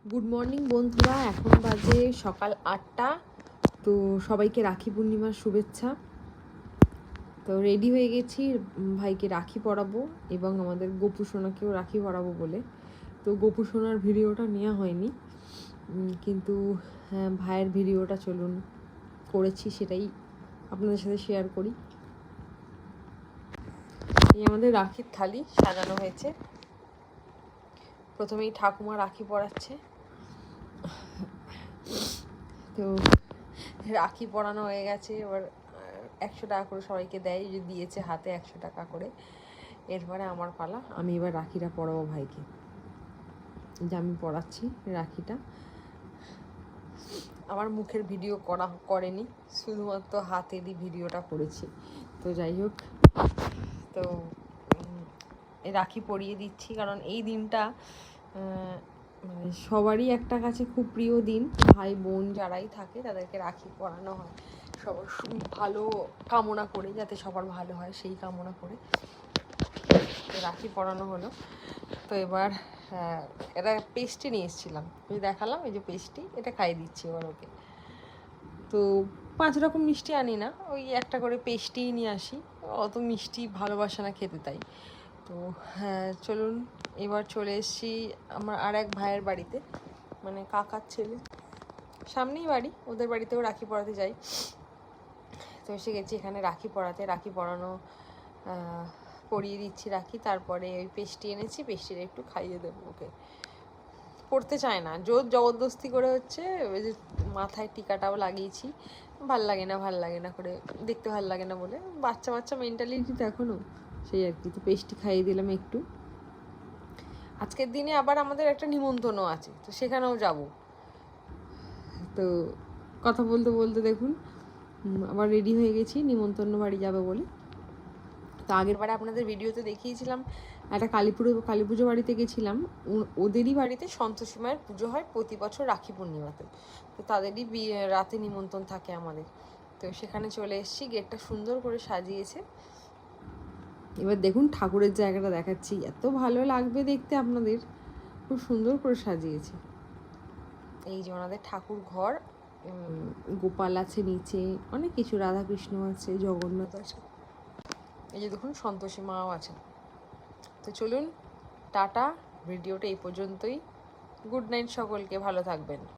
Good morning বন্ধুরা, এখন বাজে সকাল 8টা। তো সবাইকে রাখি পূর্ণিমার শুভেচ্ছা। তো রেডি হয়ে গেছি ভাইকে রাখি পরাবো এবং আমাদের গোপু সোনাকেও রাখি পরাবো বলে। তো গোপু সোনার ভিডিওটা নেওয়া হয়নি, কিন্তু ভাইয়ের ভিডিওটা চলুন করেছি, সেটাই আপনাদের সাথে শেয়ার করি। এই আমাদের রাখির থালি সাজানো হয়েছে। প্রথমেই ঠাকুমা রাখি পরাচ্ছে। তো রাখি পরানো হয়ে গেছে, এবার 100 টাকা করে সবাইকে দেয়, যে দিয়েছে হাতে 100 টাকা করে। এরপরে আমার পালা, আমি এবার রাখিটা পরাবো ভাইকে। যে আমি পরাচ্ছি রাখিটা। আমার মুখের ভিডিও করেনি, শুধুমাত্র হাতেরই ভিডিওটা করেছি। তো যাই হোক, তো রাখি পরিয়ে দিচ্ছি, কারণ এই দিনটা মানে সবারই একটা কাছে খুব প্রিয় দিন। ভাই বোন যারাই থাকে তাদেরকে রাখি পরানো হয় সবার ভালো কামনা করে, যাতে সবার ভালো হয় সেই কামনা করে। তো রাখি পরানো হলো। তো এবার এটা পেস্ট্রি নিয়ে এসেছিলাম, আমি দেখালাম, এই যে পেস্ট্রি, এটা খাইয়ে দিচ্ছি এবার ওকে। তো 5 রকম মিষ্টি আনি না, ওই একটা করে পেস্ট্রিই নিয়ে আসি, অত মিষ্টি ভালোবাসে না খেতে, তাই। তো চলুন, এবার চলে এসেছি আমার আর এক ভাইয়ের বাড়িতে, মানে কাকার ছেলে, সামনেই বাড়ি, ওদের বাড়িতেও রাখি পরাতে যাই। তো এসে গেছি এখানে রাখি পরাতে, রাখি পরানো পরিয়ে দিচ্ছি রাখি। তারপরে ওই পেস্ট্রি এনেছি, পেস্ট্রিটা একটু খাইয়ে দেবো ওকে। পড়তে চায় না, জোর জবরদস্তি করে হচ্ছে, ওই যে মাথায় টিকাটাও লাগিয়েছি, ভাল লাগে না করে, দেখতে ভাল লাগে না বলে, বাচ্চা মেন্টালিটি তো এখনও, সেই আর কি। তো পেস্ট্রি খাইয়ে দিলাম একটু। আজকের দিনে আবার আমাদের একটা নিমন্ত্রণও আছে, তো সেখানেও যাব। তো কথা বলতে বলতে দেখুন আবার রেডি হয়ে গেছি নিমন্ত্রণ বাড়ি যাবে বলে। তো আগের বারে আপনাদের ভিডিওতে দেখিয়েছিলাম, একটা কালী পুজো বাড়িতে গেছিলাম। ওদেরই বাড়িতে সন্তোষী মায়ের পুজো হয় প্রতি বছর রাখি পূর্ণিমাতে। তো তাদেরই রাতে নিমন্ত্রণ থাকে আমাদের। তো সেখানে চলে এসেছি, গেটটা সুন্দর করে সাজিয়েছে। এবার দেখুন ঠাকুরের জায়গাটা দেখাচ্ছি, এত ভালো লাগবে দেখতে আপনাদের, খুব সুন্দর করে সাজিয়েছে। এই যে ওনাদের ঠাকুর ঘর, গোপাল আছে নিচে, অনেক কিছু, রাধাকৃষ্ণ আছে, জগন্নাথ আছে, এই যে দেখুন সন্তোষী মাও আছে। তো চলুন, টাটা, ভিডিওটা এই পর্যন্তই। গুড নাইট সকলকে, ভালো থাকবেন।